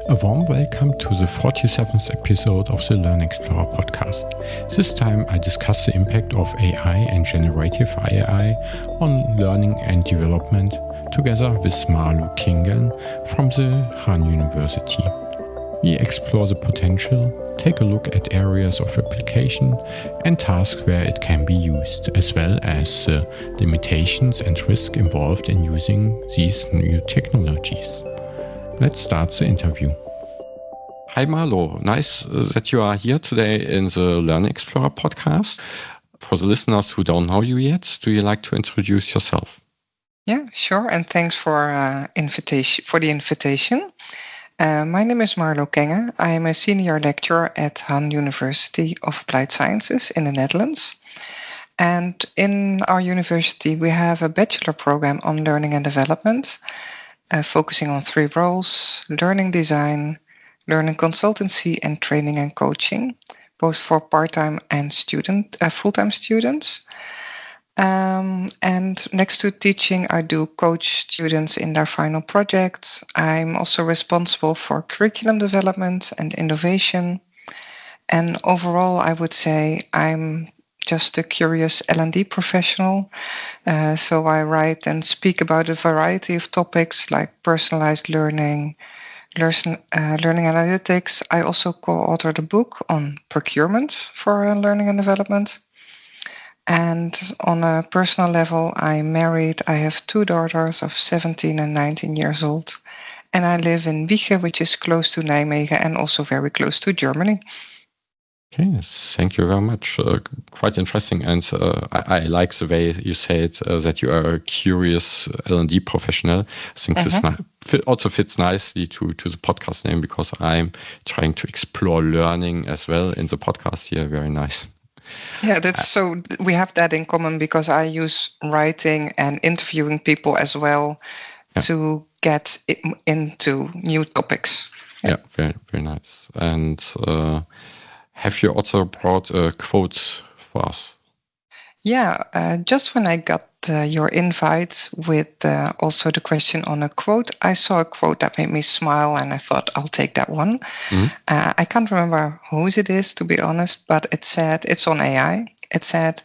A warm welcome to the 47th episode of the Learn Explorer podcast. This time I discuss the impact of AI and generative AI on learning and development together with Marlo Kingen from the Han University. We explore the potential, take a look at areas of application and tasks where it can be used, as well as the limitations and risk involved in using these new technologies. Let's start the interview. Hi Marlo, nice that you are here today in the Learn Explorer podcast. For the listeners who don't know you yet, do you like to introduce yourself? Yeah, sure. And thanks for the invitation. My name is Marlo Kenge. I am a senior lecturer at Han University of Applied Sciences in the Netherlands. And in our university, we have a bachelor program on learning and development, focusing on 3 roles: learning design, learning consultancy, and training and coaching, both for part-time and full-time students. And next to teaching, I do coach students in their final projects. I'm also responsible for curriculum development and innovation. And overall, I would say I'm just a curious L&D professional. So I write and speak about a variety of topics like personalized learning, learning analytics. I also co-authored a book on procurement for learning and development. And on a personal level, I'm married. I have 2 daughters of 17 and 19 years old. And I live in Wijchen, which is close to Nijmegen and also very close to Germany. Okay, thank you very much. Quite interesting. And I like the way you say it, that you are a curious L&D professional. I think this also fits nicely to the podcast name, because I'm trying to explore learning as well in the podcast here. Very nice. Yeah, that's so we have that in common, because I use writing and interviewing people as well to get into new topics. Yeah, very, very nice. And have you also brought a quote for us? Yeah, just when I got your invite with also the question on a quote, I saw a quote that made me smile, and I thought I'll take that one. I can't remember whose it is, to be honest, but it said, it's on AI. It said,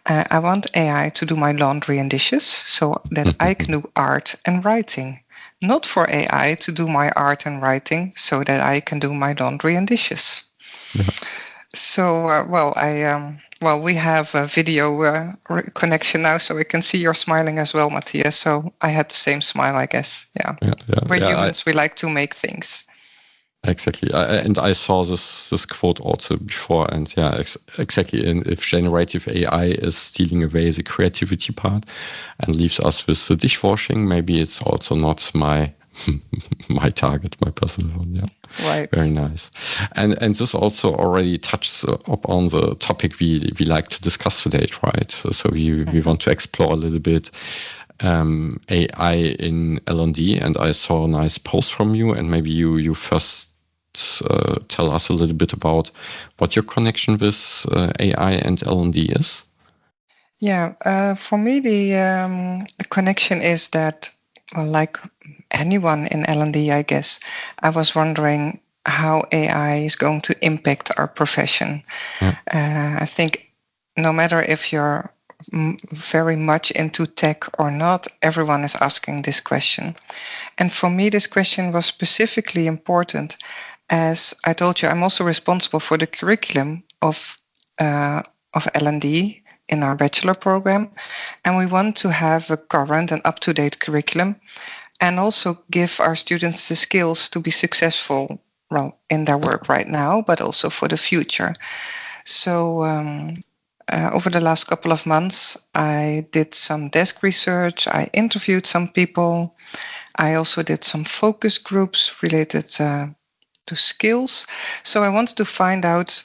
I want AI to do my laundry and dishes so that I can do art and writing. Not for AI to do my art and writing so that I can do my laundry and dishes. Yeah. So, we have a video connection now, so I can see you're smiling as well, Matthias. So I had the same smile, I guess. Yeah. We're humans, we like to make things. Exactly. And I saw this quote also before. And yeah, exactly. And if generative AI is stealing away the creativity part and leaves us with the dishwashing, maybe it's also not my target, my personal one. Yeah. Right. Very nice. And this also already touches upon the topic we like to discuss today, right? So we want to explore a little bit AI in L&D, and I saw a nice post from you, and maybe you first tell us a little bit about what your connection with AI and L&D is. Yeah, for me the connection is that, well, like anyone in L&D, I guess, I was wondering how AI is going to impact our profession. I think no matter if you're very much into tech or not, everyone is asking this question. And for me, this question was specifically important. As I told you, I'm also responsible for the curriculum of L&D in our bachelor program. And we want to have a current and up-to-date curriculum, and also give our students the skills to be successful, well, in their work right now, but also for the future. So over the last couple of months, I did some desk research. I interviewed some people. I also did some focus groups related to skills. So I wanted to find out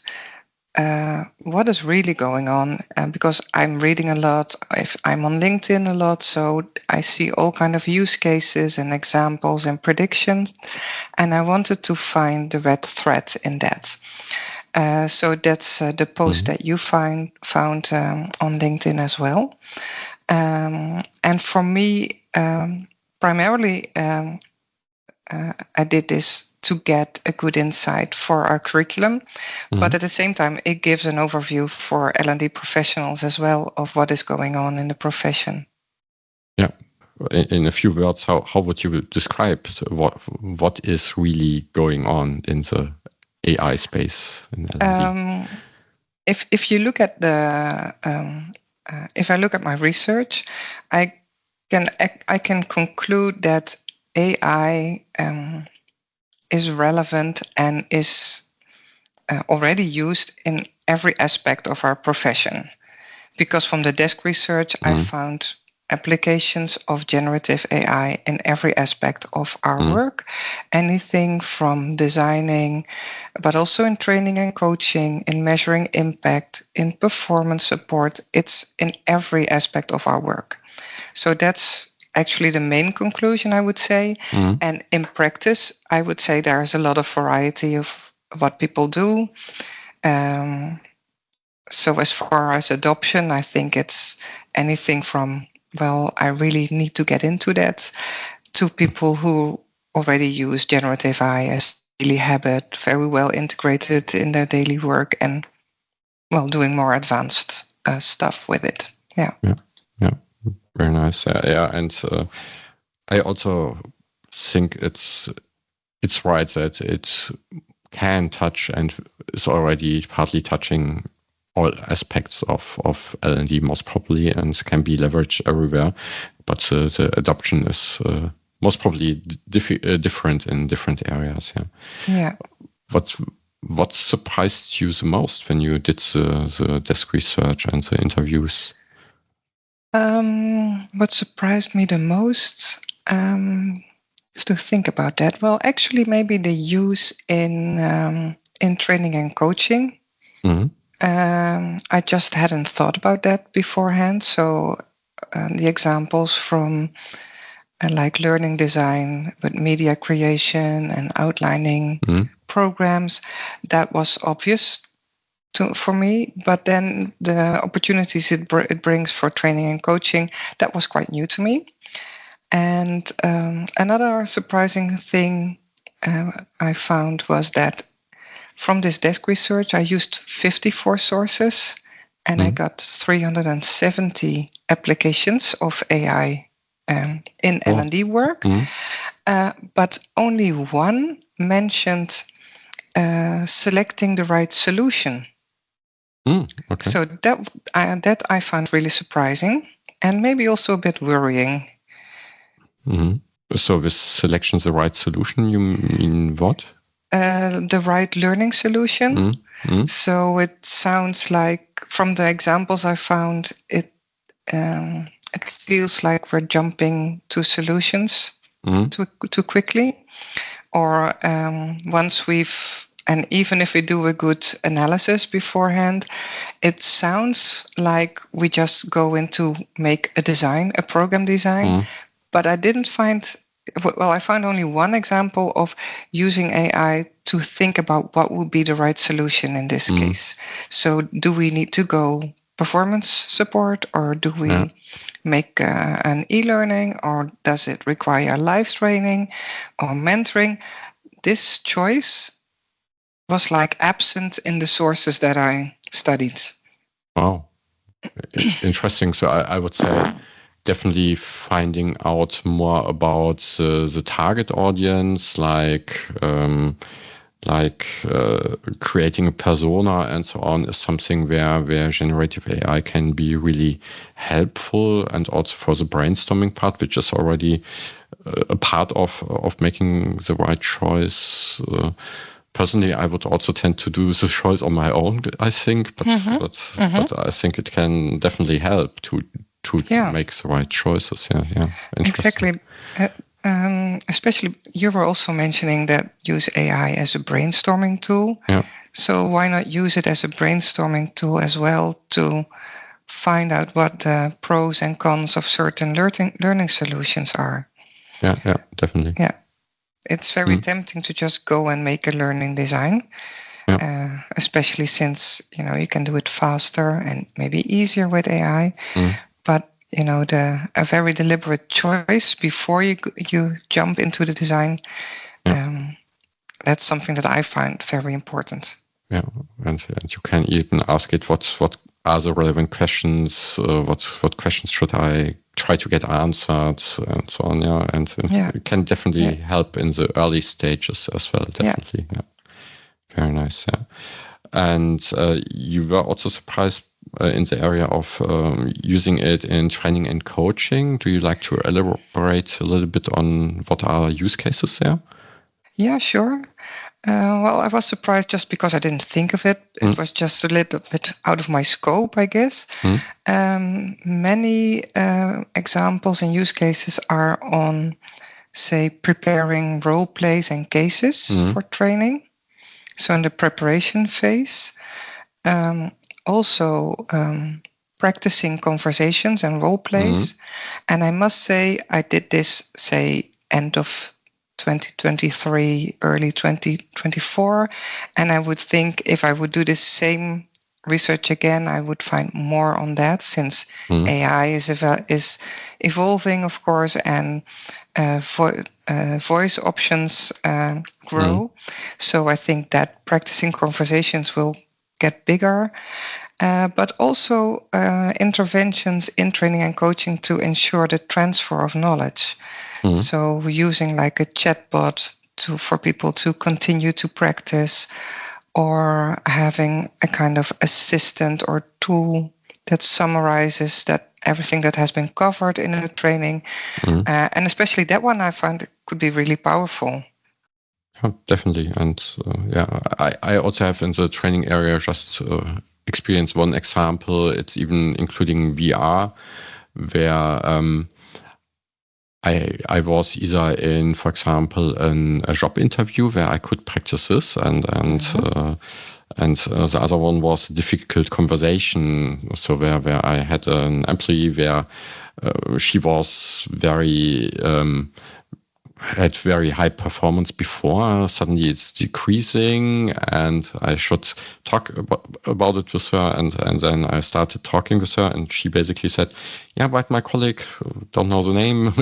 what is really going on, because I'm reading a lot. I'm on LinkedIn a lot, so I see all kind of use cases and examples and predictions, and I wanted to find the red thread in that. So that's the post that you found on LinkedIn as well. And for me, primarily, I did this to get a good insight for our curriculum, but at the same time, it gives an overview for L&D professionals as well of what is going on in the profession. Yeah. In a few words, how would you describe what is really going on in the AI space in L&D? If you look at if I look at my research, I can conclude that AI is relevant and is already used in every aspect of our profession. Because from the desk research, I found applications of generative AI in every aspect of our work, anything from designing, but also in training and coaching, in measuring impact, in performance support. It's in every aspect of our work. So that's actually the main conclusion, I would say. And in practice, I would say there's a lot of variety of what people do. So as far as adoption, I think it's anything from, well, I really need to get into that, to people who already use generative AI as a daily habit, very well integrated in their daily work, and, well, doing more advanced stuff with it. Yeah. Very nice. And I also think it's right that it can touch and is already partly touching all aspects of L&D most probably, and can be leveraged everywhere. But the adoption is most probably different in different areas. Yeah. What surprised you the most when you did the desk research and the interviews? What surprised me the most? To think about that. Well, actually, maybe the use in training and coaching. I just hadn't thought about that beforehand. So the examples from like learning design with media creation and outlining programs, that was obvious for me. But then the opportunities it brings for training and coaching, that was quite new to me. And another surprising thing I found was that from this desk research, I used 54 sources and I got 370 applications of AI in L&D work. But only one mentioned selecting the right solution. Okay. So that I found really surprising and maybe also a bit worrying. So with selection, the right solution, you mean what? The right learning solution. So it sounds like, from the examples I found, it feels like we're jumping to solutions too quickly, or once and even if we do a good analysis beforehand, it sounds like we just go into make a program design. But I didn't find, well, I found only one example of using AI to think about what would be the right solution in this case. So do we need to go performance support, or do we make an e-learning, or does it require live training or mentoring? This choice was like absent in the sources that I studied. Wow. Interesting. So I would say definitely finding out more about the target audience, like creating a persona and so on, is something where generative AI can be really helpful, and also for the brainstorming part, which is already a part of making the right choice. Personally, I would also tend to do the choice on my own, I think, but I think it can definitely help to make the right choices. Yeah. Exactly. Especially, you were also mentioning that use AI as a brainstorming tool. Yeah. So why not use it as a brainstorming tool as well to find out what the pros and cons of certain learning solutions are? Yeah, definitely. Yeah. It's very tempting to just go and make a learning design, especially since, you can do it faster and maybe easier with AI. But, a very deliberate choice before you jump into the design That's something that I find very important. Yeah, and you can even ask it what are the relevant questions, what questions should I try to get answered, and so on. Yeah, and it can definitely help in the early stages as well. Definitely, yeah. Very nice. Yeah, and you were also surprised in the area of using it in training and coaching. Do you like to elaborate a little bit on what are use cases there? Yeah, sure. Well, I was surprised just because I didn't think of it. It was just a little bit out of my scope, I guess. Many examples and use cases are on, say, preparing role plays and cases for training. So in the preparation phase, also practicing conversations and role plays. And I must say, I did this, say, end of 2023, early 2024. And I would think if I would do the same research again, I would find more on that, since AI is evolving, of course, and voice options grow. So I think that practicing conversations will get bigger. But also interventions in training and coaching to ensure the transfer of knowledge. So using like a chatbot for people to continue to practice, or having a kind of assistant or tool that summarizes that everything that has been covered in a training. And especially that one I find could be really powerful. Yeah, definitely. And I also have in the training area just experienced one example. It's even including VR, where I was either in, for example, a job interview where I could practice this, and the other one was a difficult conversation. So where I had an employee where she was had very high performance before. Suddenly it's decreasing, and I should talk about it with her. And then I started talking with her, and she basically said, yeah, but my colleague, don't know the name,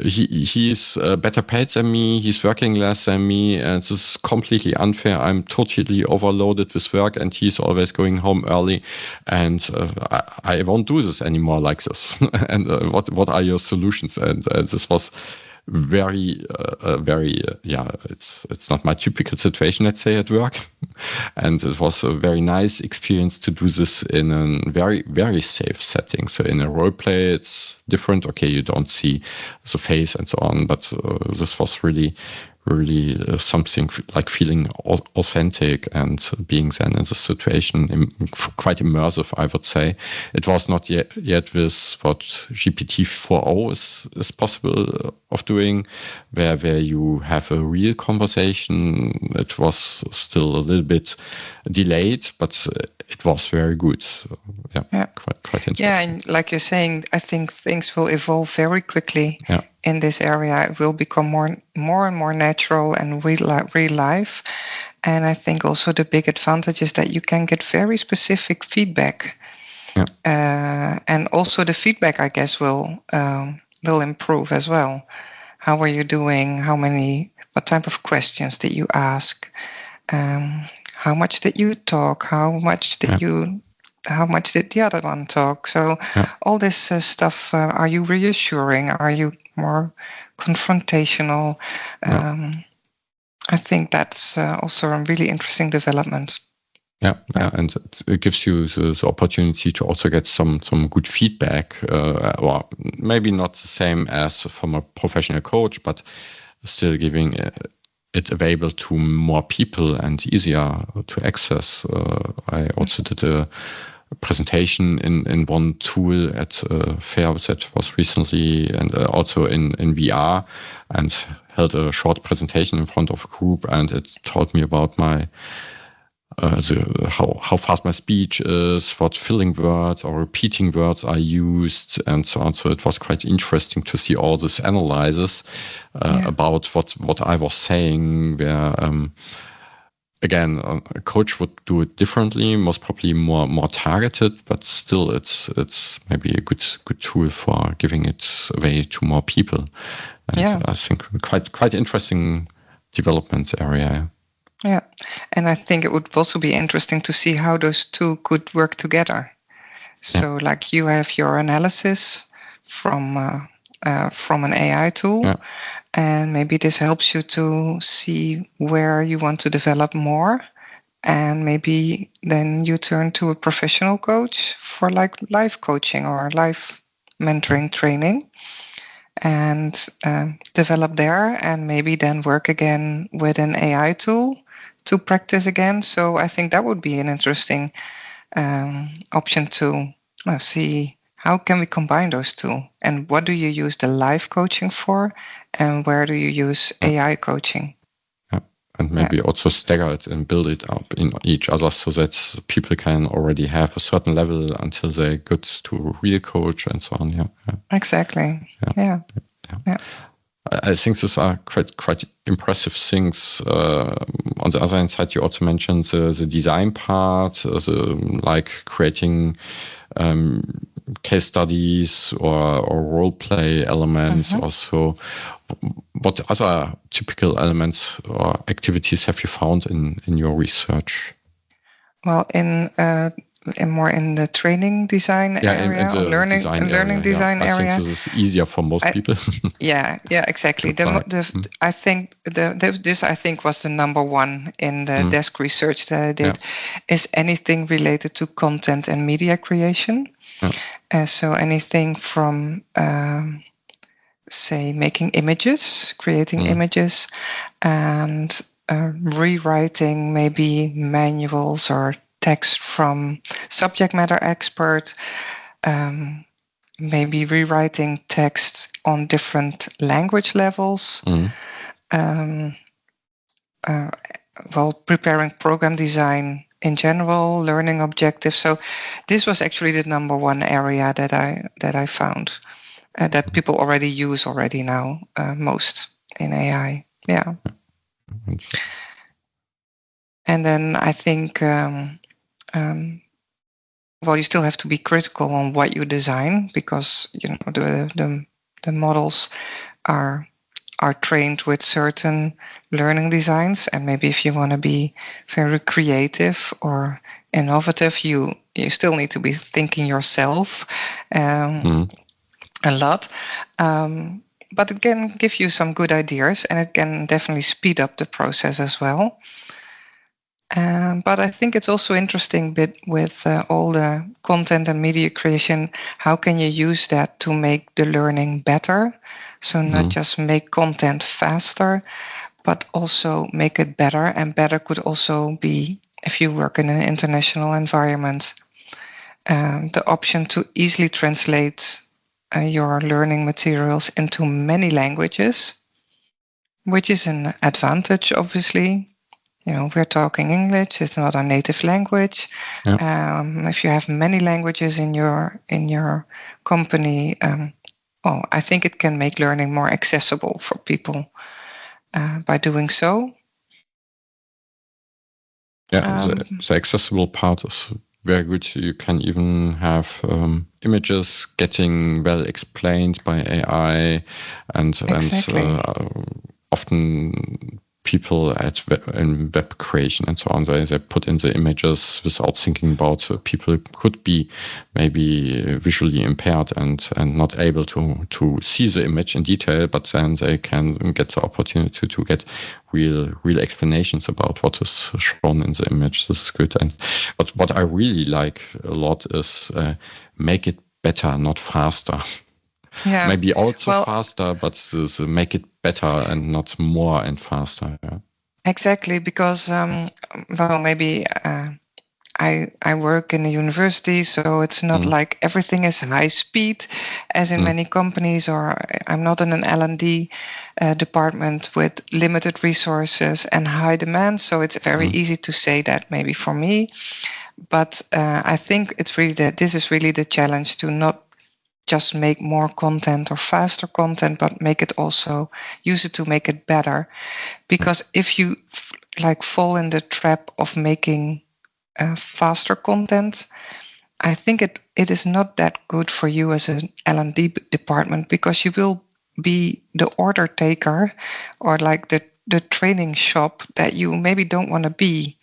he's better paid than me, he's working less than me, and this is completely unfair. I'm totally overloaded with work, and he's always going home early, and I won't do this anymore like this. And what are your solutions? And this was very, it's not my typical situation, let's say, at work. And it was a very nice experience to do this in a very, very safe setting. So in a role play, it's different. Okay, you don't see the face and so on, but this was really something like feeling authentic and being then in the situation, quite immersive, I would say. It was not yet with what GPT-4o is possible of doing, where you have a real conversation. It was still a little bit delayed, but it was very good. So, quite interesting. Yeah, and like you're saying, I think things will evolve very quickly. In this area, it will become more and more natural and real life. And I think also the big advantage is that you can get very specific feedback. And also the feedback, I guess, will improve as well. How are you doing? What type of questions did you ask? How much did you talk? How much did the other one talk? So all this stuff, are you reassuring? Are you more confrontational? I think that's also a really interesting development. And it gives you the opportunity to also get some good feedback, or maybe not the same as from a professional coach, but still giving it available to more people and easier to access. I also did a presentation in one tool at a fair that was recently, and also in VR, and held a short presentation in front of a group, and it told me about my how fast my speech is, what filling words or repeating words I used, and so on. So it was quite interesting to see all this analysis about what I was saying. Where again, a coach would do it differently, most probably more targeted, but still, it's maybe a good tool for giving it away to more people. And I think quite interesting development area. Yeah, and I think it would also be interesting to see how those two could work together. So, like you have your analysis from an AI tool, and maybe this helps you to see where you want to develop more, and maybe then you turn to a professional coach for like life coaching or life mentoring training, and develop there, and maybe then work again with an AI tool to practice again. So I think that would be an interesting option to see how can we combine those two, and what do you use the live coaching for, and where do you use AI coaching. And maybe also stagger it and build it up in each other so that people can already have a certain level until they get to real coach and so on. Exactly. Yeah. I think these are quite impressive things. On the other hand side, you also mentioned the design part, like creating case studies or role play elements. Also, what other typical elements or activities have you found in your research? Well, in more in the training design area, in the learning design I area. think this is easier for most people. Yeah, exactly. I think this I think was the number one in the desk research that I did, is anything related to content and media creation. So anything from say making images, creating images, and rewriting maybe manuals or text from subject matter expert, maybe rewriting text on different language levels, preparing program design in general, learning objectives. So this was actually the number one area that I found that people already use now most in AI. Yeah. And then I think, you still have to be critical on what you design, because the models are trained with certain learning designs, and maybe if you want to be very creative or innovative, you still need to be thinking yourself a lot. But it can give you some good ideas, and it can definitely speed up the process as well. But I think it's also interesting with all the content and media creation. How can you use that to make the learning better? So not just make content faster, but also make it better. And better could also be, if you work in an international environment, the option to easily translate your learning materials into many languages, which is an advantage, obviously. We're talking English; it's not our native language. If you have many languages in your company, I think it can make learning more accessible for people by doing so. The accessible part is very good. You can even have images getting well explained by AI, and often people in web creation and so on, they put in the images without thinking about people could be maybe visually impaired and not able to see the image in detail, but then they can get the opportunity to get real explanations about what is shown in the image. This is good. But what I really like a lot is make it better, not faster. Yeah. Maybe also faster, but make it better and not more and faster. Yeah. Exactly, because maybe I work in a university, so it's not like everything is high speed, as in many companies. Or I'm not in an L&D department with limited resources and high demand, so it's very easy to say that maybe for me. But I think it's really this is really the challenge, to not just make more content or faster content, but use it to make it better. Because if you fall in the trap of making faster content, I think it is not that good for you as an L&D department, because you will be the order taker, or like the training shop that you maybe don't want to be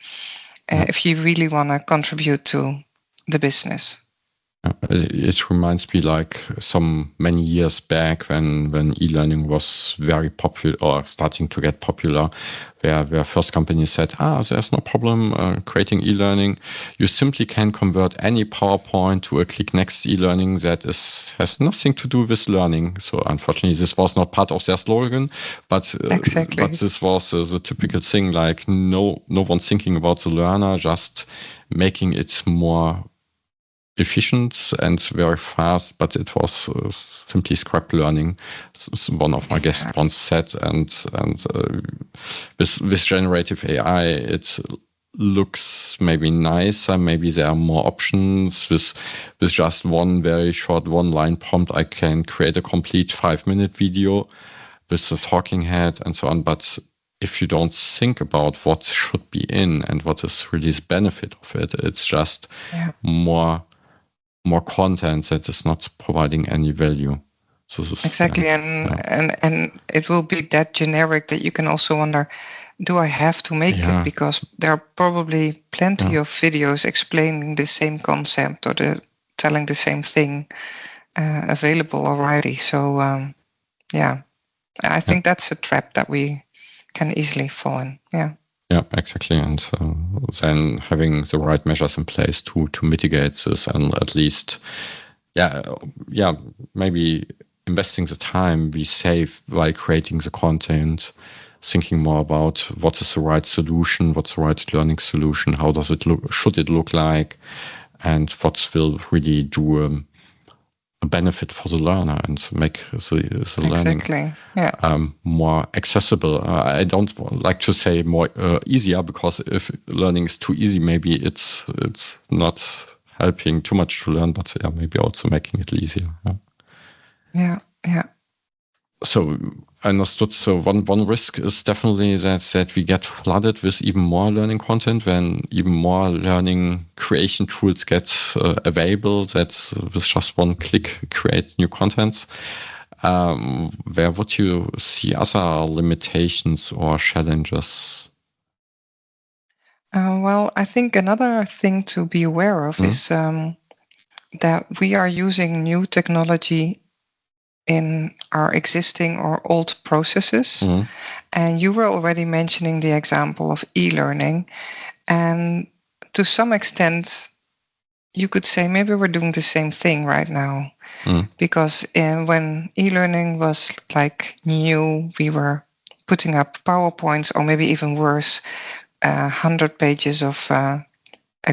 if you really want to contribute to the business. It reminds me like some many years back when e-learning was very popular or starting to get popular, where first companies said, there's no problem creating e-learning. You simply can convert any PowerPoint to a click next e-learning that has nothing to do with learning. So unfortunately, this was not part of their slogan, but Exactly. but this was the typical thing. Like no one's thinking about the learner, just making it more efficient and very fast, but it was simply scrap learning. One of my guests once said, and with generative AI, it looks maybe nicer. Maybe there are more options. With just one very short one-line prompt, I can create a complete 5-minute video with the talking head and so on. But if you don't think about what should be in and what is really the benefit of it, it's just more content that is not providing any value. So this, exactly, and it will be that generic that you can also wonder, do I have to make it? Because there are probably plenty of videos explaining the same concept or telling the same thing available already. So I think that's a trap that we can easily fall in. Yeah, exactly. And then having the right measures in place to mitigate this, and at least, maybe investing the time we save by creating the content, thinking more about what is the right solution, what's the right learning solution, how does it look, should it look like, and what will really do a benefit for the learner and make the learning more accessible. I don't like to say more easier, because if learning is too easy, maybe it's not helping too much to learn, but maybe also making it easier. Yeah. So I understood. So one risk is definitely that we get flooded with even more learning content when even more learning creation tools get available that with just one click create new contents. Where would you see other limitations or challenges? Well, I think another thing to be aware of is that we are using new technology in our existing or old processes. And you were already mentioning the example of e-learning. And to some extent, you could say maybe we're doing the same thing right now. Because when e-learning was like new, we were putting up PowerPoints, or maybe even worse, 100 pages of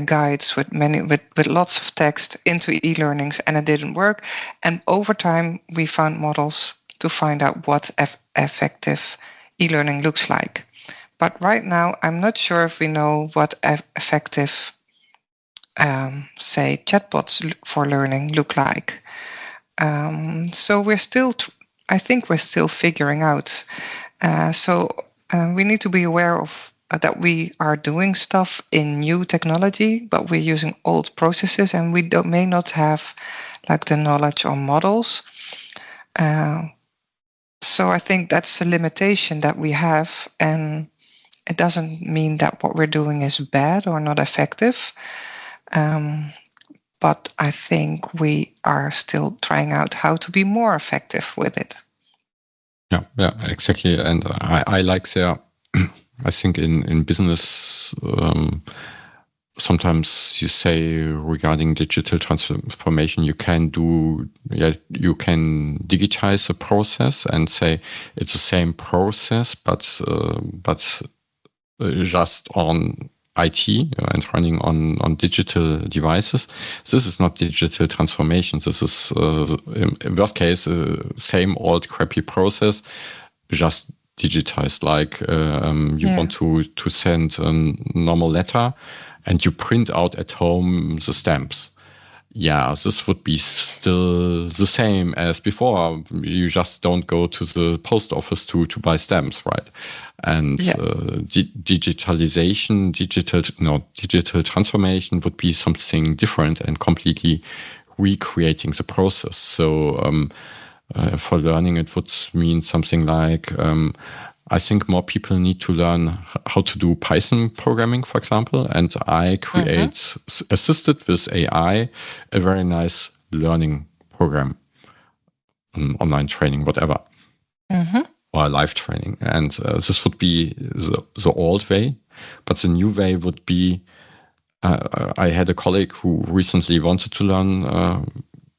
guides with lots of text into e-learnings, and it didn't work. And over time, we found models to find out what effective e-learning looks like. But right now, I'm not sure if we know what effective, say, chatbots for learning look like. So we're still, I think we're still figuring out. So we need to be aware of that we are doing stuff in new technology, but we're using old processes, and we may not have like the knowledge or models. So I think that's a limitation that we have, and it doesn't mean that what we're doing is bad or not effective. But I think we are still trying out how to be more effective with it. Yeah, exactly. And I like their, I think in business, sometimes you say regarding digital transformation, you can digitize the process and say it's the same process, but just on IT and running on digital devices. This is not digital transformation. This is, in worst case, same old crappy process, just digitized. Like you want to send a normal letter, and you print out at home the stamps. Yeah, this would be still the same as before. You just don't go to the post office to buy stamps, right? And digitalization, digital transformation would be something different and completely recreating the process. So for learning, it would mean something like I think more people need to learn how to do Python programming, for example, and I create assisted with AI a very nice learning program, online training, whatever, or live training. And this would be the old way, but the new way would be. I had a colleague who recently wanted to learn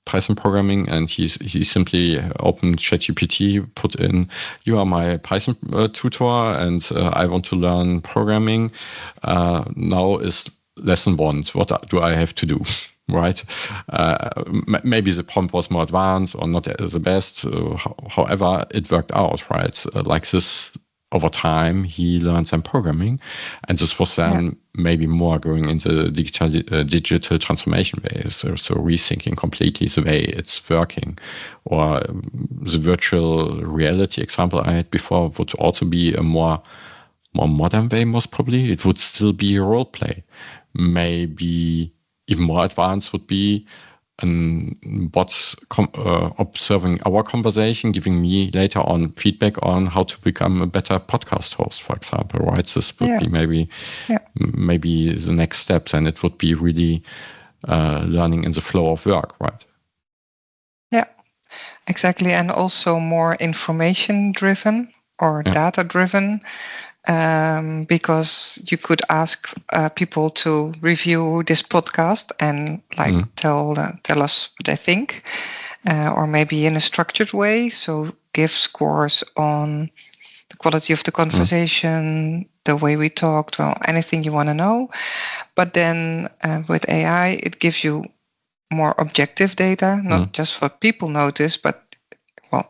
Python programming, and he simply opened ChatGPT, put in, "You are my Python tutor, and I want to learn programming. Now is lesson 1. What do I have to do?" Right? Maybe the prompt was more advanced or not the best. However, it worked out, right? Like this. Over time, he learned some programming, and this was then maybe more going into the digital transformation way, so rethinking completely the way it's working. Or the virtual reality example I had before would also be a more modern way, most probably. It would still be a role play. Maybe even more advanced would be bots observing our conversation, giving me later on feedback on how to become a better podcast host, for example, right? This would be maybe the next steps, and it would be really learning in the flow of work, right? Yeah, exactly. And also more information driven or data driven. Because you could ask people to review this podcast and tell us what they think, or maybe in a structured way. So give scores on the quality of the conversation, the way we talked, or anything you want to know. But then with AI, it gives you more objective data, not just what people notice, but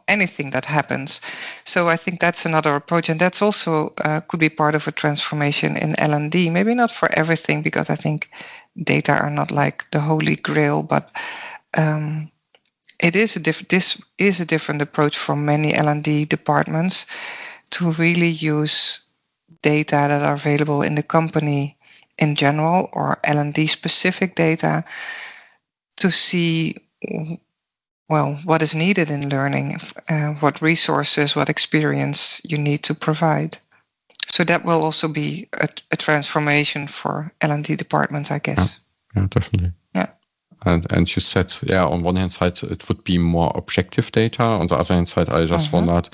anything that happens. So I think that's another approach, and that's also could be part of a transformation in L&D. Maybe not for everything, because I think data are not like the holy grail, but this is a different approach for many L&D departments to really use data that are available in the company in general, or L&D specific data, to see what is needed in learning, what resources, what experience you need to provide. So that will also be a transformation for L&D departments, I guess. Yeah, definitely. Yeah. And you said, on one hand side, it would be more objective data. On the other hand side, I just wondered,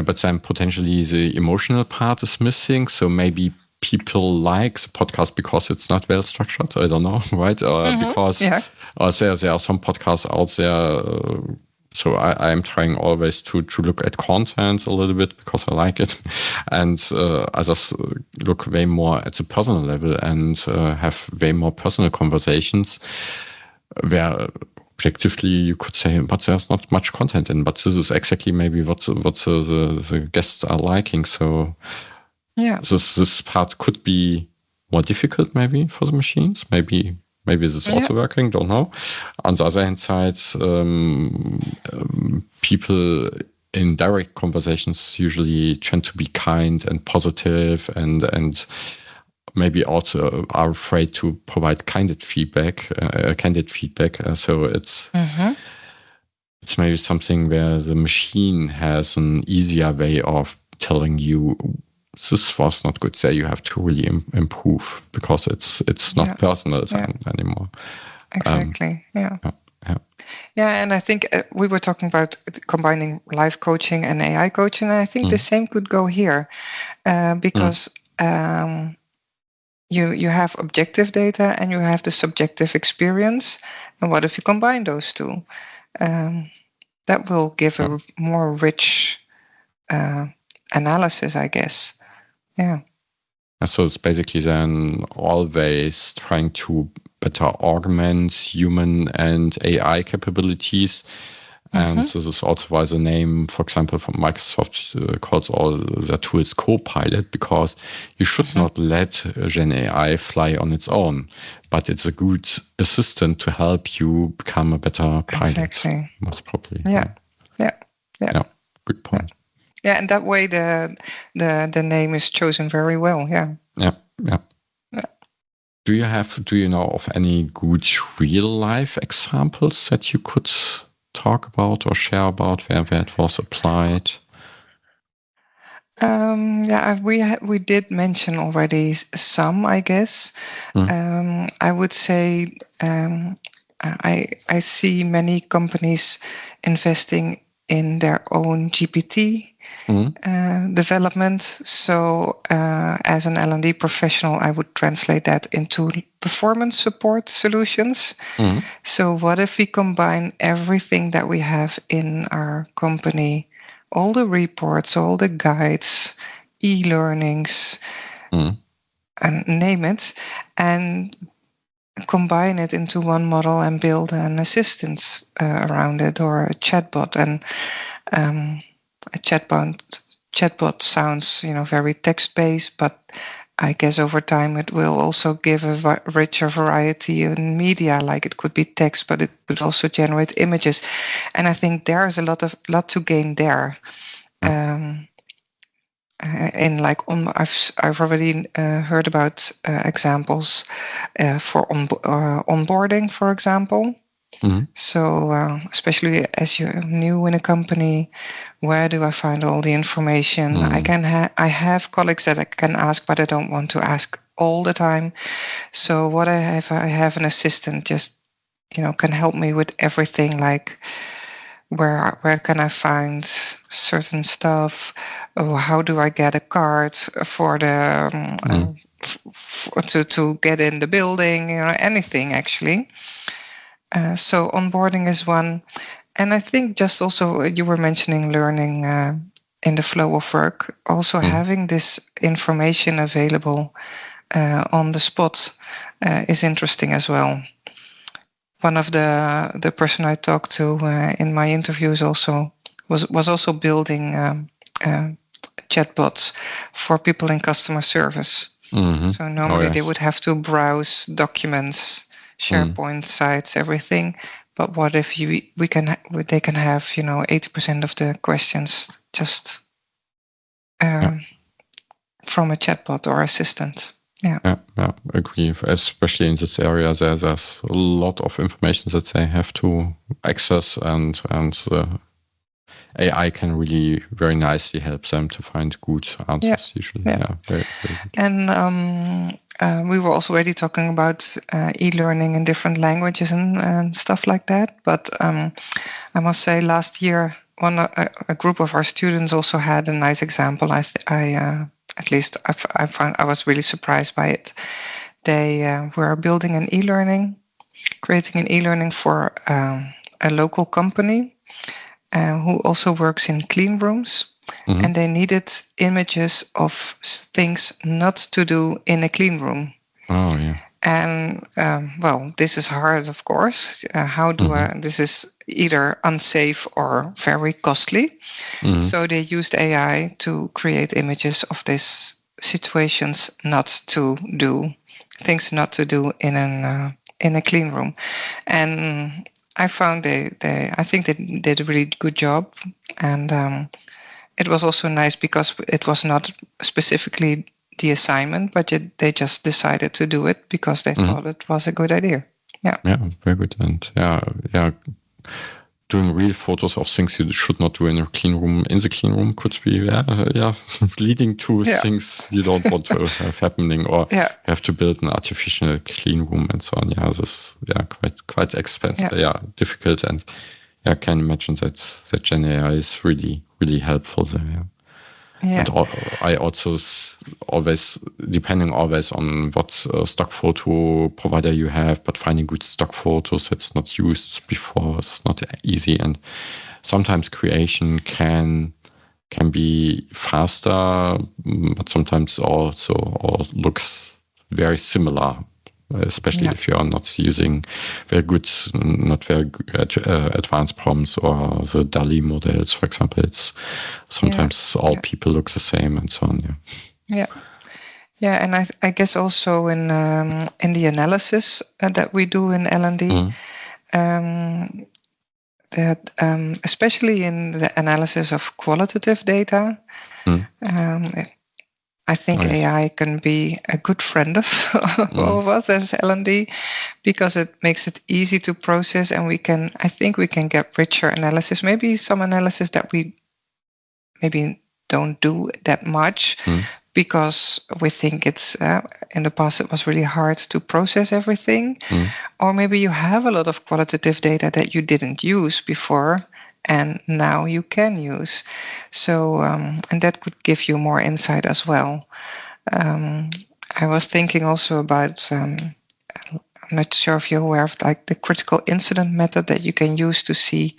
but then potentially the emotional part is missing. So maybe people like the podcast because it's not well structured. I don't know, right? Or because there are some podcasts out there. So I am trying always to look at content a little bit because I like it, and others look way more at the personal level and have way more personal conversations, where objectively you could say, but there's not much content in. But this is exactly maybe what the guests are liking. So this part could be more difficult maybe for the machines. Maybe this is also working. Don't know. On the other hand side, people in direct conversations usually tend to be kind and positive, and maybe also are afraid to provide candid feedback. So it's maybe something where the machine has an easier way of telling you this was not good there. You have to really improve, because it's not personal anymore. Exactly. And I think we were talking about combining live coaching and AI coaching, and I think the same could go here, because you have objective data and you have the subjective experience. And what if you combine those two? That will give a more rich analysis, I guess. Yeah. So it's basically then always trying to better augment human and AI capabilities. And this is also why the name, for example, from Microsoft calls all their tools Copilot, because you should not let Gen AI fly on its own, but it's a good assistant to help you become a better pilot. Exactly. Most probably. Yeah. Good point. Yeah, and that way the name is chosen very well. Yeah. Do you know of any good real life examples that you could talk about or share about where it was applied? We did mention already some, I guess. I would say I see many companies investing in their own GPT development. So, as an L&D professional, I would translate that into performance support solutions. So, what if we combine everything that we have in our company, all the reports, all the guides, e-learnings, and name it, and combine it into one model and build an assistant around it, or a chatbot. And a chatbot sounds, very text-based, but I guess over time it will also give a richer variety in media. Like it could be text, but it could also generate images, and I think there is a lot to gain there. I've already heard about examples for onboarding, for example. So, especially as you're new in a company, where do I find all the information? I have colleagues that I can ask, but I don't want to ask all the time. So what I have an assistant just, can help me with everything, like where can I find certain stuff? How do I get a card for the to get in the building? Anything actually. So onboarding is one. And I think just also you were mentioning learning in the flow of work, also having this information available on the spot is interesting as well. One of the person I talked to in my interviews also was also building chatbots for people in customer service. So normally they would have to browse documents, SharePoint sites, everything. But what if they can have 80% of the questions just from a chatbot or assistant? Yeah, agree. Especially in this area, there's a lot of information that they have to access, and AI can really very nicely help them to find good answers. Usually, very, very good. And we were also already talking about e-learning in different languages and stuff like that. But I must say, last year, a group of our students also had a nice example. At least I found I was really surprised by it. They were building creating an e-learning for a local company who also works in clean rooms. And they needed images of things not to do in a clean room. Oh, yeah. And this is hard, of course. This is either unsafe or very costly. So they used AI to create images of these situations not to do, things not to do in a clean room. And I found I think they did a really good job. And it was also nice because it was not specifically the assignment, but they just decided to do it because they thought it was a good idea. Yeah, very good. And doing real photos of things you should not do in a clean room could be leading to things you don't want to have happening, or you have to build an artificial clean room and so on. This is quite expensive. Difficult, and I can imagine that Gen AI is really, really helpful there. And I also always, depending always on what stock photo provider you have, but finding good stock photos that's not used before is not easy. And sometimes creation can be faster, but sometimes also looks very similar. Especially if you are not using not very advanced prompts or the DALL-E models, for example. It's sometimes all people look the same and so on. Yeah, and I guess also in the analysis that we do in L&D, that especially in the analysis of qualitative data. I think AI can be a good friend of all of us as L&D, because it makes it easy to process, and I think we can get richer analysis. Maybe some analysis that we maybe don't do that much because we think it's in the past it was really hard to process everything. Or maybe you have a lot of qualitative data that you didn't use before and now you can use. So, and that could give you more insight as well. I was thinking also about, I'm not sure if you're aware of like the critical incident method that you can use to see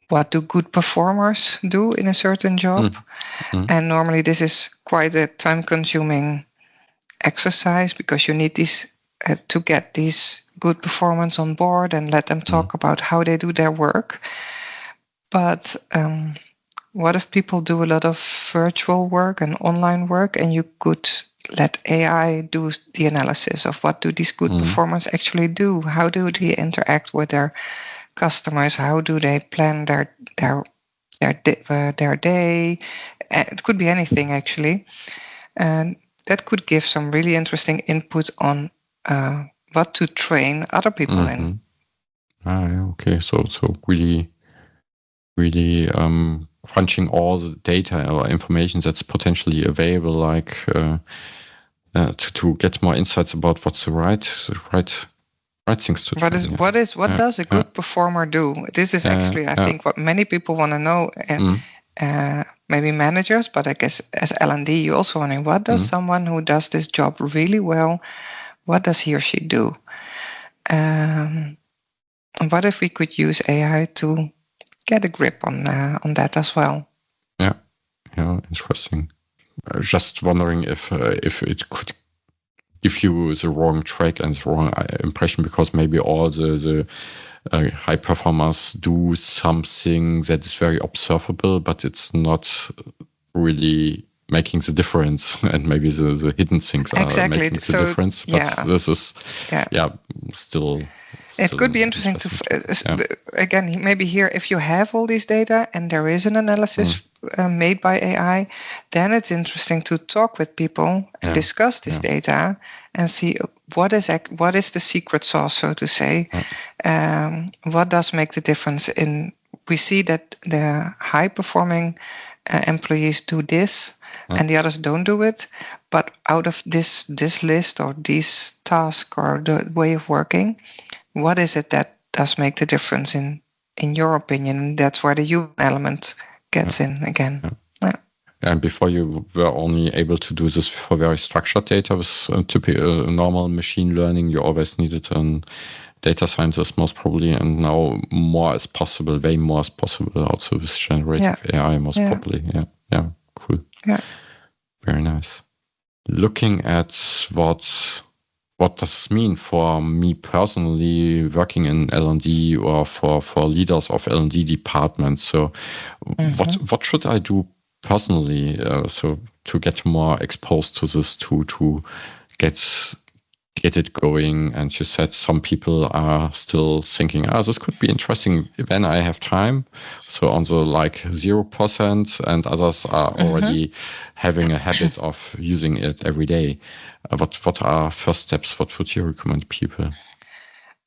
what do good performers do in a certain job. And normally this is quite a time-consuming exercise because you need these to get these good performance on board and let them talk about how they do their work. But what if people do a lot of virtual work and online work, and you could let AI do the analysis of what do these good performers actually do? How do they interact with their customers? How do they plan their day? It could be anything actually, and that could give some really interesting input on what to train other people in. Okay, so really crunching all the data or information that's potentially available, like to get more insights about what's the right things to train. What does a good performer do? This is actually, I think, what many people want to know. Maybe managers, but I guess as L&D, you also want to know what does someone who does this job really well, what does he or she do? What if we could use AI to get a grip on that as well? Yeah, interesting. Just wondering if it could give you the wrong track and the wrong impression, because maybe all the high performers do something that is very observable, but it's not really making the difference, and maybe the hidden things are making the difference. But this is still it could be interesting to again, maybe here, if you have all these data and there is an analysis made by AI, then it's interesting to talk with people and discuss this data and see what is the secret sauce, so to say. What does make the difference we see that the high performing employees do this and the others don't do it, but out of this list or these tasks or the way of working, what is it that does make the difference in your opinion? That's where the human element gets in again. And before you were only able to do this for very structured data with typical normal machine learning, you always needed a data scientist most probably, and now more is possible, way more is possible also with generative AI most probably. Yeah, cool. Yeah. Very nice. Looking at what does this mean for me personally working in L&D or for leaders of L&D departments? So what should I do personally so to get more exposed to this, to get it going? And you said some people are still thinking, this could be interesting when I have time. So on the 0%, and others are already having a habit of using it every day. What are first steps? What would you recommend people?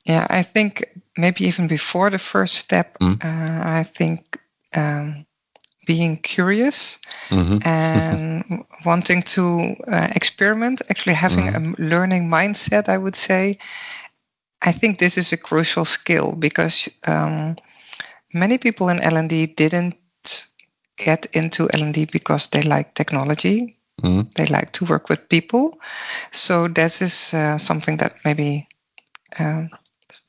Yeah, I think maybe even before the first step, I think being curious and wanting to experiment, actually having a learning mindset, I would say. I think this is a crucial skill because many people in L&D didn't get into L&D because they like technology. They like to work with people. So this is something that maybe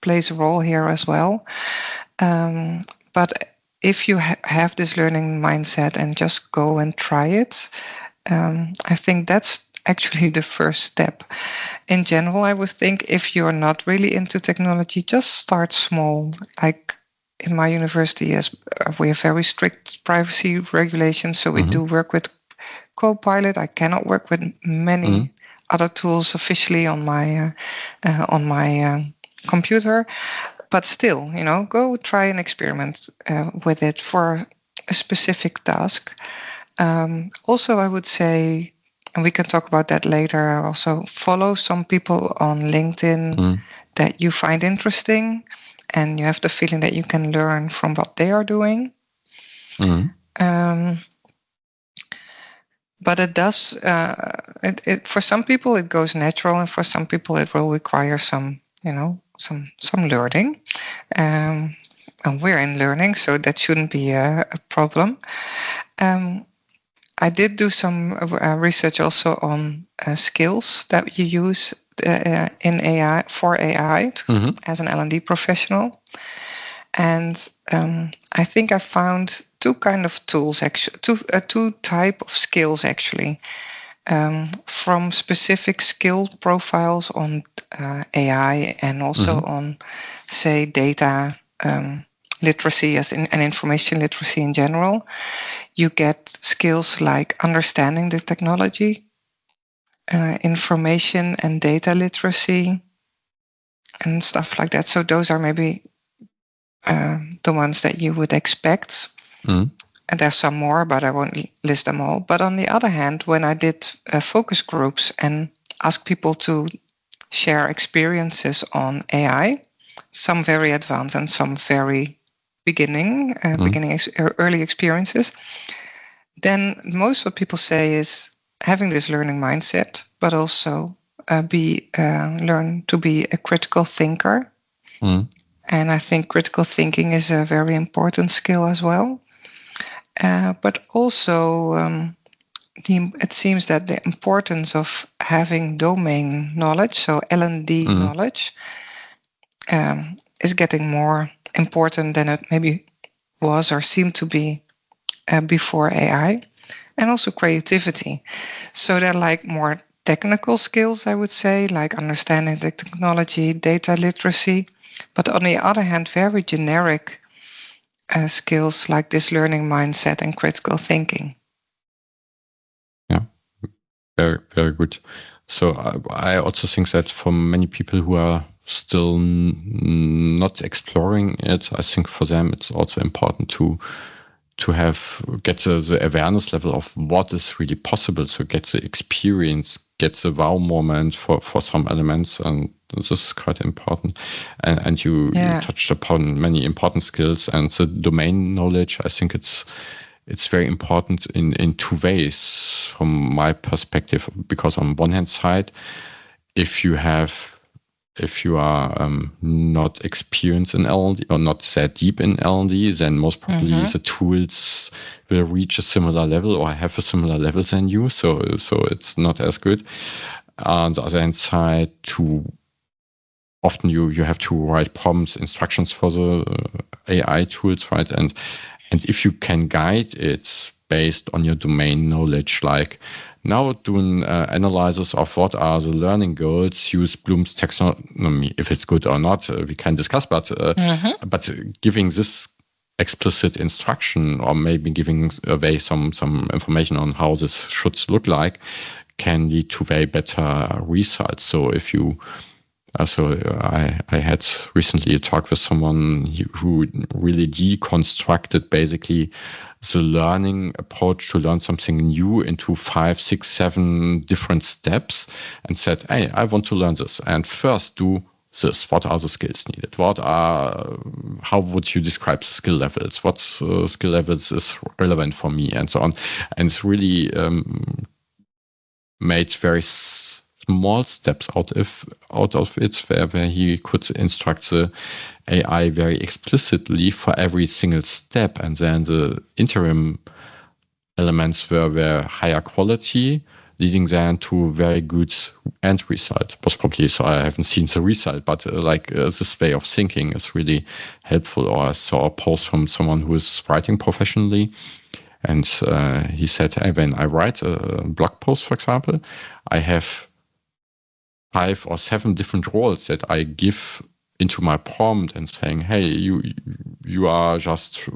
plays a role here as well. But if you have this learning mindset and just go and try it, I think that's actually the first step. In general, I would think if you're not really into technology, just start small. Like in my university, yes, we have very strict privacy regulations, so we do work with Copilot. I cannot work with many other tools officially on my computer, but still, go try and experiment with it for a specific task. Also, I would say, and we can talk about that later, also follow some people on LinkedIn that you find interesting and you have the feeling that you can learn from what they are doing. but it does. For some people it goes natural, and for some people it will require some learning. And we're in learning, so that shouldn't be a problem. I did do some research also on skills that you use in AI for AI as an L&D professional, and I think I found two kind of tools actually, two type of skills actually, from specific skill profiles on AI and also on, say, data literacy and information literacy in general. You get skills like understanding the technology, information and data literacy, and stuff like that. So those are maybe the ones that you would expect. And there's some more, but I won't list them all. But on the other hand, when I did focus groups and asked people to share experiences on AI, some very advanced and some very early experiences, then most what people say is having this learning mindset, but also learn to be a critical thinker. And I think critical thinking is a very important skill as well. But also, it seems that the importance of having domain knowledge, so L&D knowledge, is getting more important than it maybe was or seemed to be before AI, and also creativity. So they're like more technical skills, I would say, like understanding the technology, data literacy, but on the other hand, very generic skills like this learning mindset and critical thinking. Yeah, very, very good. So I also think that for many people who are still not exploring it, I think for them it's also important to get the awareness level of what is really possible. So get the experience, get the wow moment for some elements, and this is quite important. And you touched upon many important skills, and the domain knowledge. I think it's very important in two ways from my perspective, because on one hand side, if you are not experienced in L&D or not that deep in L&D, then most probably the tools will reach a similar level or have a similar level than you. So it's not as good. On the other hand side, often you have to write prompts, instructions for the AI tools, right? And if you can guide it based on your domain knowledge, like now doing analysis of what are the learning goals, use Bloom's taxonomy. If it's good or not, we can discuss, but giving this explicit instruction or maybe giving away some information on how this should look like can lead to way better results. So if you I had recently a talk with someone who really deconstructed basically the learning approach to learn something new into 5, 6, 7 different steps and said, hey, I want to learn this. And first do this. What are the skills needed? How would you describe the skill levels? What skill levels is relevant for me? And so on. And it's really made very small steps out of it, where he could instruct the AI very explicitly for every single step, and then the interim elements were higher quality, leading then to very good end result. Most probably, so I haven't seen the result, but this way of thinking is really helpful. Or I saw a post from someone who is writing professionally, and he said, hey, when I write a blog post, for example, I have 5 or 7 different roles that I give into my prompt and saying, hey, you are just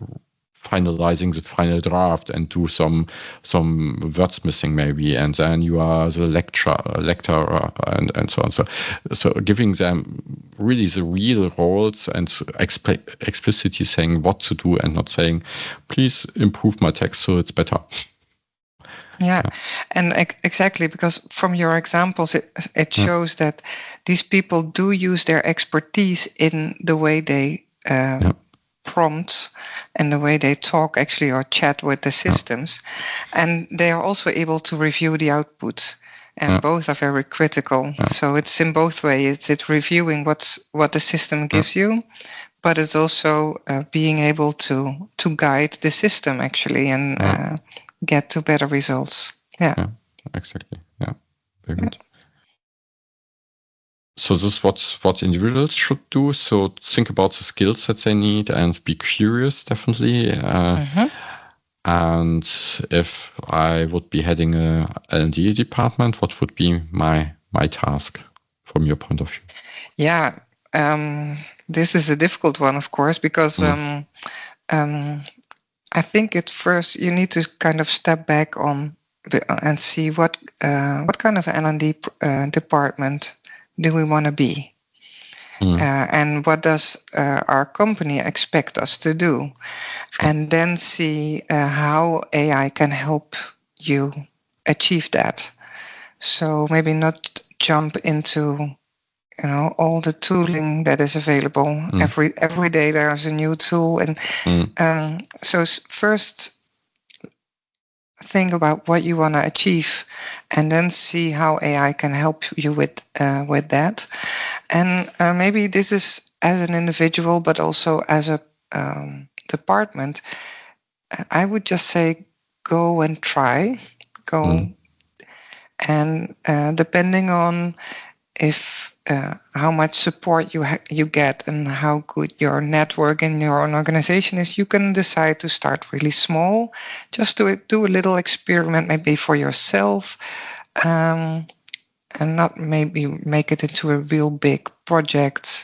finalizing the final draft and do some wordsmithing maybe, and then you are the lecturer and so on. So giving them really the real roles and explicitly saying what to do and not saying, please improve my text so it's better. Yeah, and exactly, because from your examples, it shows that these people do use their expertise in the way they prompts and the way they talk actually or chat with the systems. And they are also able to review the outputs. And both are very critical. So it's in both ways. It's reviewing what the system gives you, but it's also being able to guide the system actually and get to better results. Yeah, exactly. Yeah, very good. So this is what individuals should do. So think about the skills that they need and be curious, definitely. And if I would be heading a L&D department, what would be my task from your point of view? Yeah, this is a difficult one, of course, because I think at first you need to kind of step back and see what kind of L&D department do we want to be, and what does our company expect us to do, and then see how AI can help you achieve that. So maybe not jump into all the tooling that is available. Every day there's a new tool, and so first think about what you want to achieve, and then see how AI can help you with that. And maybe this is as an individual, but also as a department. I would just say go and try, and depending on if how much support you get and how good your network in your own organization is, you can decide to start really small, just to do a little experiment, maybe for yourself, and not maybe make it into a real big project.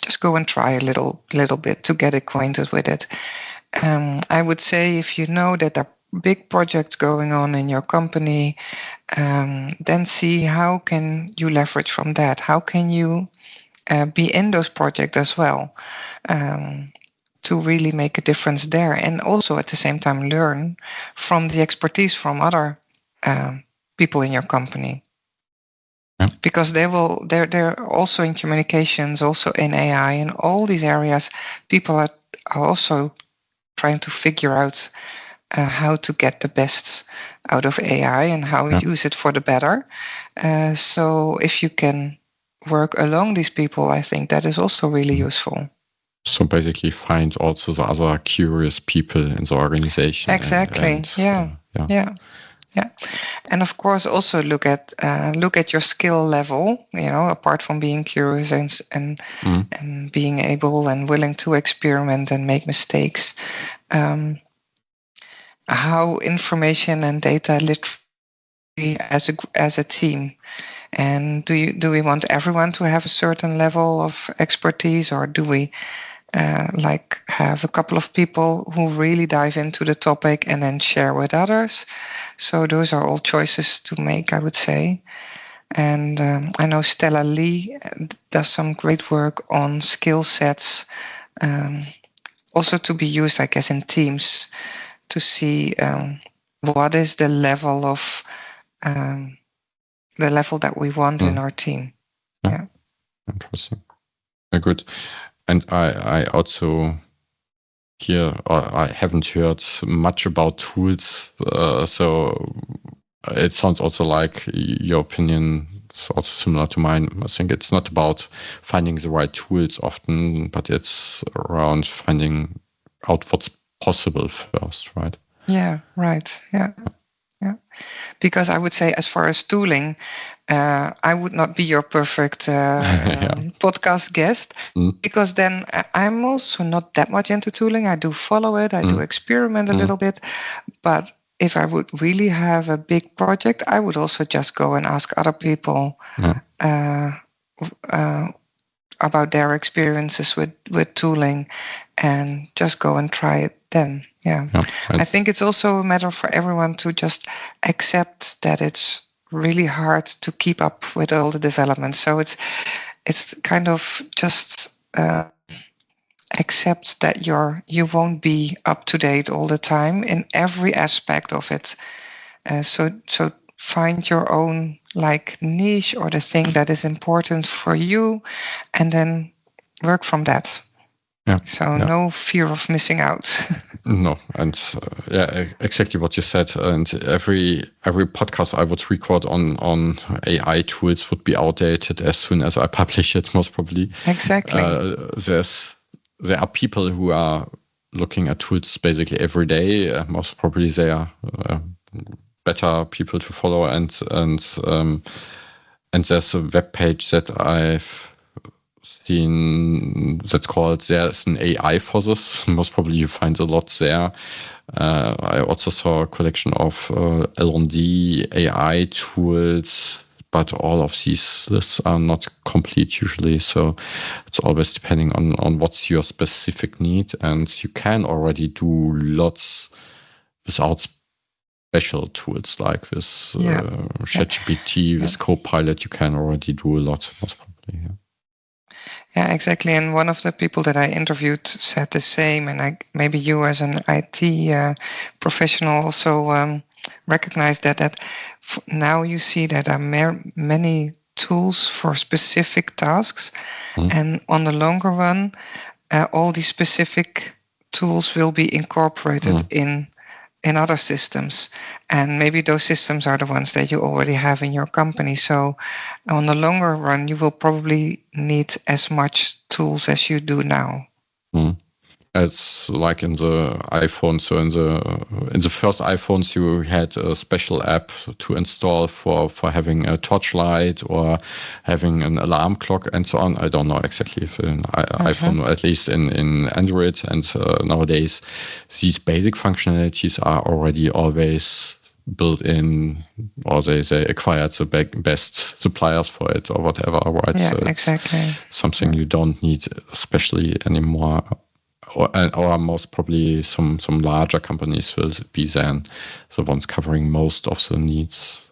Just go and try a little bit to get acquainted with it. I would say if you know that there are big projects going on in your company, then see how can you leverage from that. How can you be in those projects as well, to really make a difference there, and also at the same time learn from the expertise from other people in your company. Because they're also in communications, also in AI, in all these areas. People are also trying to figure out how to get the best out of AI and how use it for the better. So if you can work along these people, I think that is also really useful. So basically find also the other curious people in the organization. Exactly. Yeah. And of course, also look at your skill level. Apart from being curious and being able and willing to experiment and make mistakes, how information and data literacy as a team. And do we want everyone to have a certain level of expertise, or do we have a couple of people who really dive into the topic and then share with others? So those are all choices to make, I would say. And I know Stella Lee does some great work on skill sets, also to be used, I guess, in teams, to see what is the level of the level that we want in our team. Yeah. Interesting. Very good. And I also I haven't heard much about tools. So it sounds also like your opinion is also similar to mine. I think it's not about finding the right tools often, but it's around finding out what's possible first, right? Yeah, right. Yeah. Because I would say, as far as tooling, I would not be your perfect podcast guest, because then I'm also not that much into tooling. I do follow it. I do experiment a little bit. But if I would really have a big project, I would also just go and ask other people about their experiences with tooling, and just go and try it then. I think it's also a matter for everyone to just accept that it's really hard to keep up with all the developments. So it's kind of just accept that you won't be up to date all the time in every aspect of it. So find your own niche, or the thing that is important for you, and then work from that. So no fear of missing out. No, and exactly what you said. And every podcast I would record on AI tools would be outdated as soon as I publish it, most probably. Exactly. There are people who are looking at tools basically every day. Most probably they are better people to follow. And there's a web page that I've seen that's called There's an AI for This. Most probably you find a lot there. I also saw a collection of L&D AI tools, but all of these lists are not complete usually. So it's always depending on what's your specific need. And you can already do lots without special tools like this ChatGPT, with Copilot. You can already do a lot, most probably. Yeah, exactly. And one of the people that I interviewed said the same. And maybe you, as an IT professional, also recognize that now you see that there are many tools for specific tasks, and on the longer run, all these specific tools will be incorporated in other systems, and maybe those systems are the ones that you already have in your company. So on the longer run, you will probably need as much tools as you do now. It's like in the iPhone. So in the first iPhones, you had a special app to install for having a torchlight or having an alarm clock and so on. I don't know exactly if in iPhone, or at least in Android. And nowadays, these basic functionalities are already always built in, or they acquired the best suppliers for it or whatever, right? Yeah, so it's exactly. something you don't need especially anymore. Or most probably some larger companies will be then the ones covering most of the needs.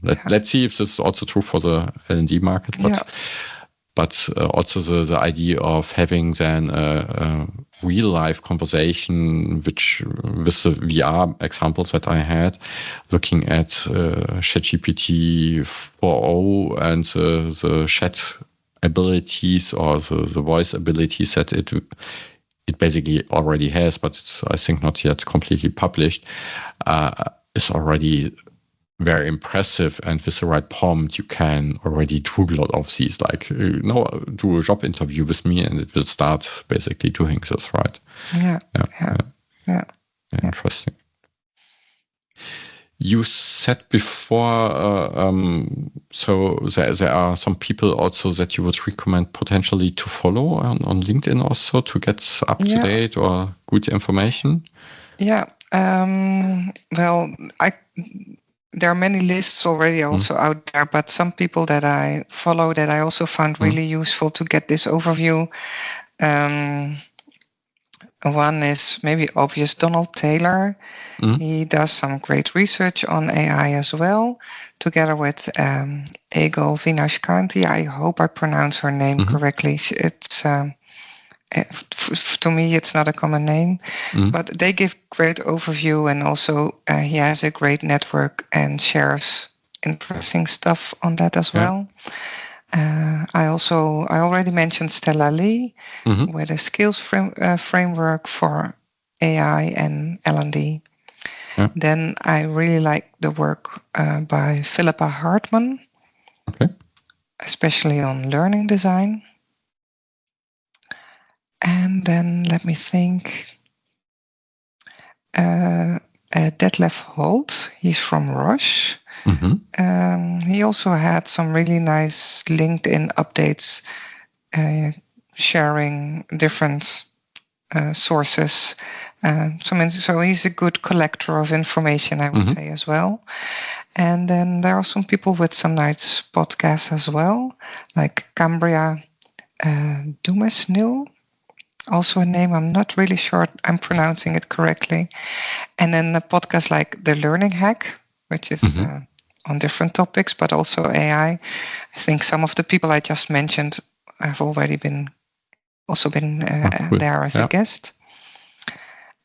Let's see if this is also true for the L&D market. But also the idea of having then a real life conversation, which with the VR examples that I had, looking at ChatGPT 4.0 and the chat abilities or the voice abilities that it basically already has, but it's, I think, not yet completely published, is already very impressive. And with the right prompt, you can already do a lot of these, like, do a job interview with me and it will start basically doing this, right? Yeah. Interesting. You said before, so there are some people also that you would recommend potentially to follow on LinkedIn also to get up to date or good information? Yeah. Well, there are many lists already also out there, but some people that I follow that I also found really useful to get this overview. One is maybe obvious, Donald Taylor. He does some great research on AI as well, together with Egil Vinashkanti. I hope I pronounce her name correctly. It's to me, it's not a common name, but they give great overview, and also he has a great network and shares interesting stuff on that as well. I already mentioned Stella Lee with a skills framework for AI and L&D. Then I really like the work by Philippa Hartman, especially on learning design. And then let me think. Detlef Holt, he's from Roche. He also had some really nice LinkedIn updates, sharing different sources. So he's a good collector of information, I would say, as well. And then there are some people with some nice podcasts as well, like Cambria Dumesnil, also a name I'm not really sure I'm pronouncing it correctly. And then a podcast like The Learning Hack, which is on different topics, but also AI. I think some of the people I just mentioned have already been there as a guest.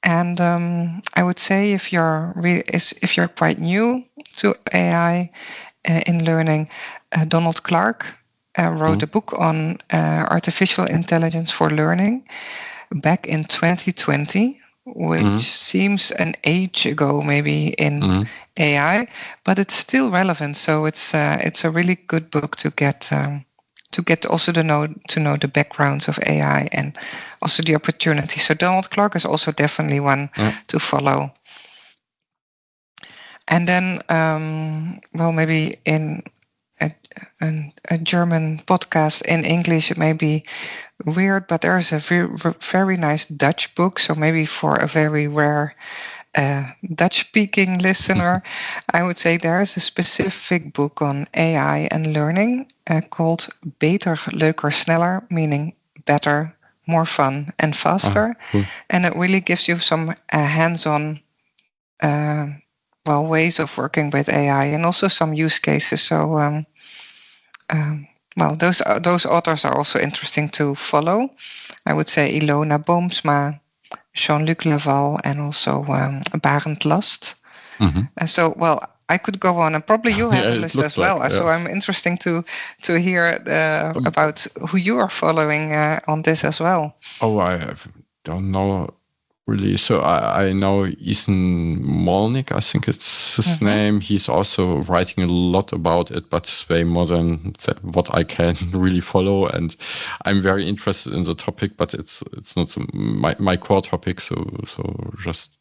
And I would say if you're quite new to AI in learning, Donald Clark wrote a book on artificial intelligence for learning back in 2020, which seems an age ago, maybe in AI, but it's still relevant. So it's a really good book to get also to know the backgrounds of AI and also the opportunities. So Donald Clark is also definitely one to follow. And then, maybe in a German podcast in English, it may be weird, but there's a very nice Dutch book. So maybe for a very rare Dutch-speaking listener, I would say there is a specific book on AI and learning called Beter, Leuker, Sneller, meaning better, more fun, and faster. Cool. And it really gives you some hands-on ways of working with AI and also some use cases. So those authors are also interesting to follow. I would say Ilona Boomsma, Jean-Luc Laval, and also Barend Last. I could go on, and probably you have a list as well. So I'm interesting to hear about who you are following on this as well. Oh, don't know really. So I know Ethan Molnick, I think it's his name. He's also writing a lot about it, but way more than what I can really follow. And I'm very interested in the topic, but it's not my core topic. So just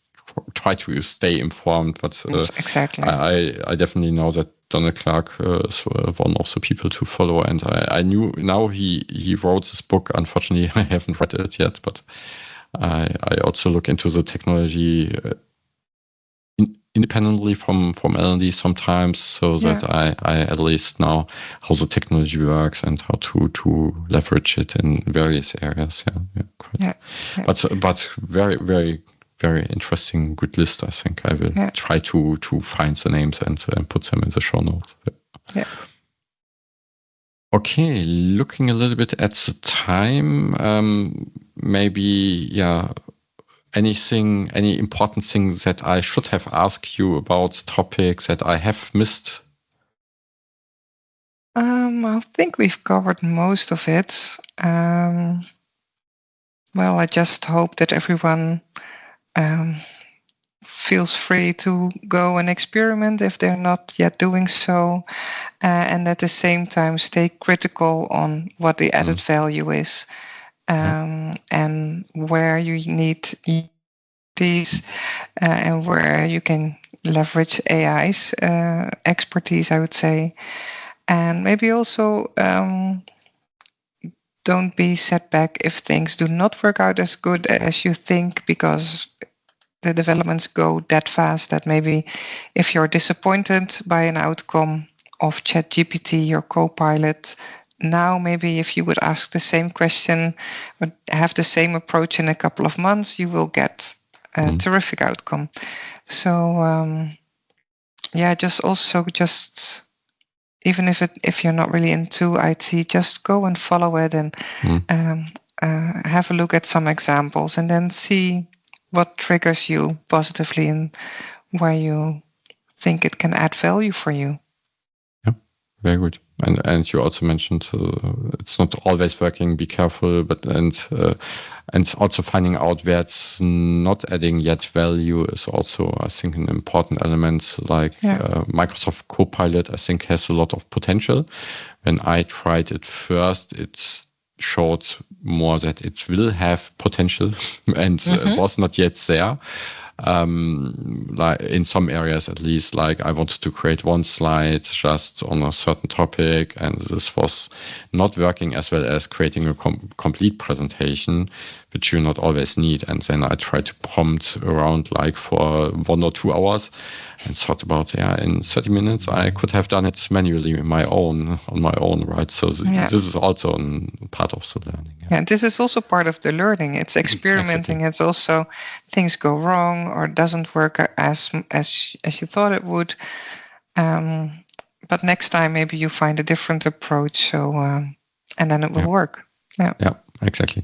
try to stay informed. But exactly, I definitely know that Donald Clark is one of the people to follow, and I knew now he wrote this book. Unfortunately, I haven't read it yet, but I also look into the technology independently from L&D sometimes, so that I at least know how the technology works and how to leverage it in various areas. But very, very, very interesting, good list. I think I will try to find the names and put them in the show notes. Okay, looking a little bit at the time, maybe any important thing that I should have asked you about topics that I have missed? I think we've covered most of it. I just hope that everyone feels free to go and experiment if they're not yet doing so, and at the same time stay critical on what the added value is, and where you need these, and where you can leverage AI's expertise, I would say. And maybe also don't be set back if things do not work out as good as you think, because the developments go that fast that maybe if you're disappointed by an outcome of ChatGPT, your co-pilot, now maybe if you would ask the same question or have the same approach in a couple of months, you will get a terrific outcome. So just even if you're not really into IT, just go and follow it and have a look at some examples and then see what triggers you positively and where you think it can add value for you. Yeah, very good. And you also mentioned it's not always working. Be careful, and also finding out where it's not adding yet value is also, I think, an important element. Like Microsoft Copilot, I think, has a lot of potential. When I tried it first, it showed more that it will have potential and was not yet there. Like in some areas, at least, like I wanted to create one slide just on a certain topic, and this was not working as well as creating a complete presentation, which you not always need. And then I tried to prompt around like for 1 or 2 hours and thought about, in 30 minutes, I could have done it manually on my own, right? So this is also part of the learning. Yeah, this is also part of the learning. It's experimenting. Exactly. It's also things go wrong or doesn't work as you thought it would. But next time, maybe you find a different approach. So, and then it will work. Yeah. Yeah, exactly.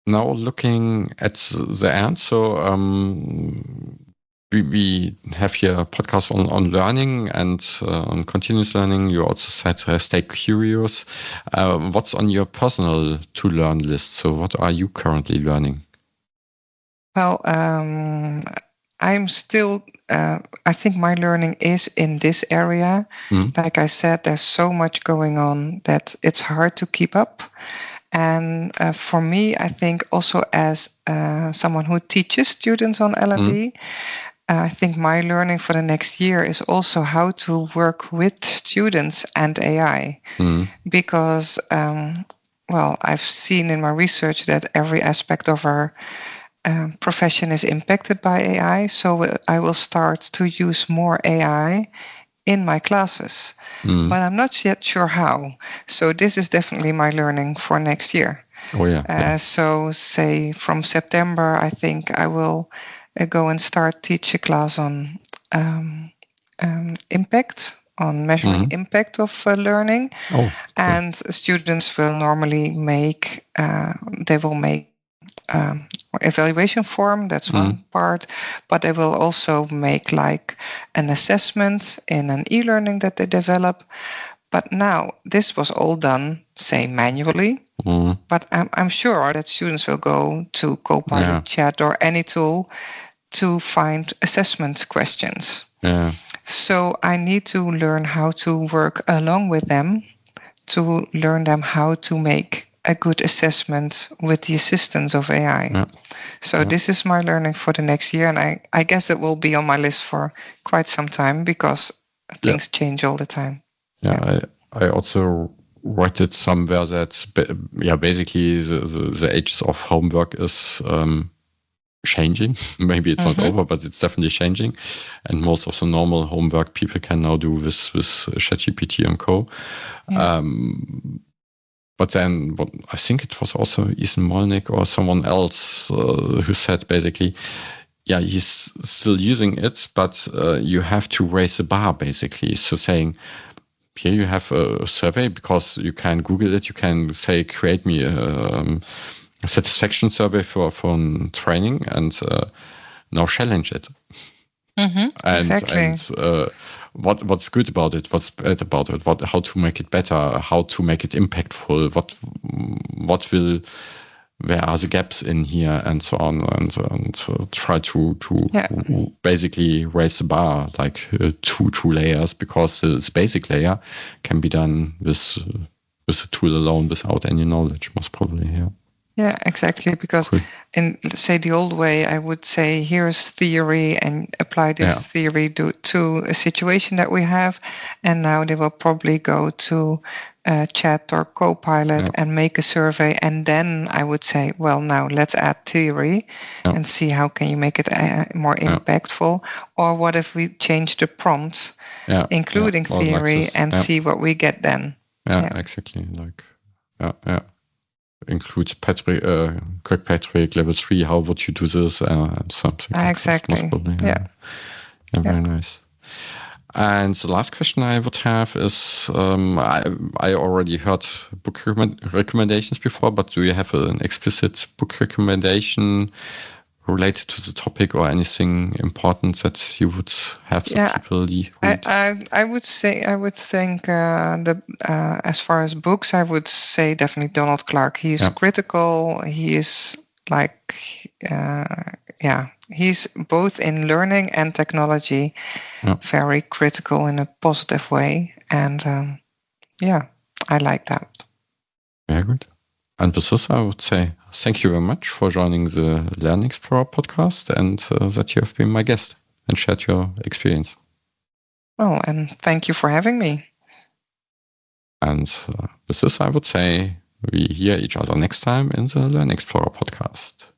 Now looking at the end, so we have here a podcast on learning and on continuous learning. You also said stay curious. What's on your personal to learn list? So what are you currently learning? Well, I'm still, I think my learning is in this area. Like I said, there's so much going on that it's hard to keep up. And for me, I think also as someone who teaches students on L&D, I think my learning for the next year is also how to work with students and AI. Because, well, I've seen in my research that every aspect of our profession is impacted by AI. So I will start to use more AI in my classes, but I'm not yet sure how. So this is definitely my learning for next year. Oh yeah. So say from September, I think I will go and start teach a class on impact, on measuring impact of learning. And students will normally make, they will make evaluation form, that's one part, but they will also make like an assessment in an e-learning that they develop. But now this was all done, say, manually. But I'm sure that students will go to Copilot Chat or any tool to find assessment questions. So I need to learn how to work along with them, to learn them how to make a good assessment with the assistance of AI. So this is my learning for the next year, and I guess it will be on my list for quite some time because things change all the time. I also read it somewhere that basically the age of homework is changing. Maybe it's not over, but it's definitely changing. And most of the normal homework people can now do with ChatGPT and co. But then I think it was also Ethan Molnick or someone else who said basically, he's still using it, but you have to raise the bar basically. So saying, here you have a survey because you can Google it. You can say, create me a satisfaction survey for training and now challenge it. Exactly. And what's good about it? What's bad about it? How to make it better? How to make it impactful? Where are the gaps in here and so on, and try to basically raise the bar like two layers, because this basic layer can be done with the tool alone without any knowledge, most probably. Yeah, exactly. Because in, say, the old way, I would say, here's theory and apply this theory to a situation that we have. And now they will probably go to Chat or Copilot and make a survey. And then I would say, well, now let's add theory and see how can you make it more impactful. Or what if we change the prompts, including theory, like and see what we get then. Exactly. Like, include Patrick, Kirkpatrick level 3. How would you do this? And something. Exactly. Like probably, very nice. And the last question I would have is, I already heard book recommendations before, but do you have an explicit book recommendation related to the topic or anything important that you would have the people read? I would think as far as books, I would say definitely Donald Clark. He's critical. He is like, he's both in learning and technology, very critical in a positive way. And I like that. Very good. And with this, I would say thank you very much for joining the Learn Explorer podcast, and that you have been my guest and shared your experience. Oh, and thank you for having me. And with this, I would say we hear each other next time in the Learn Explorer podcast.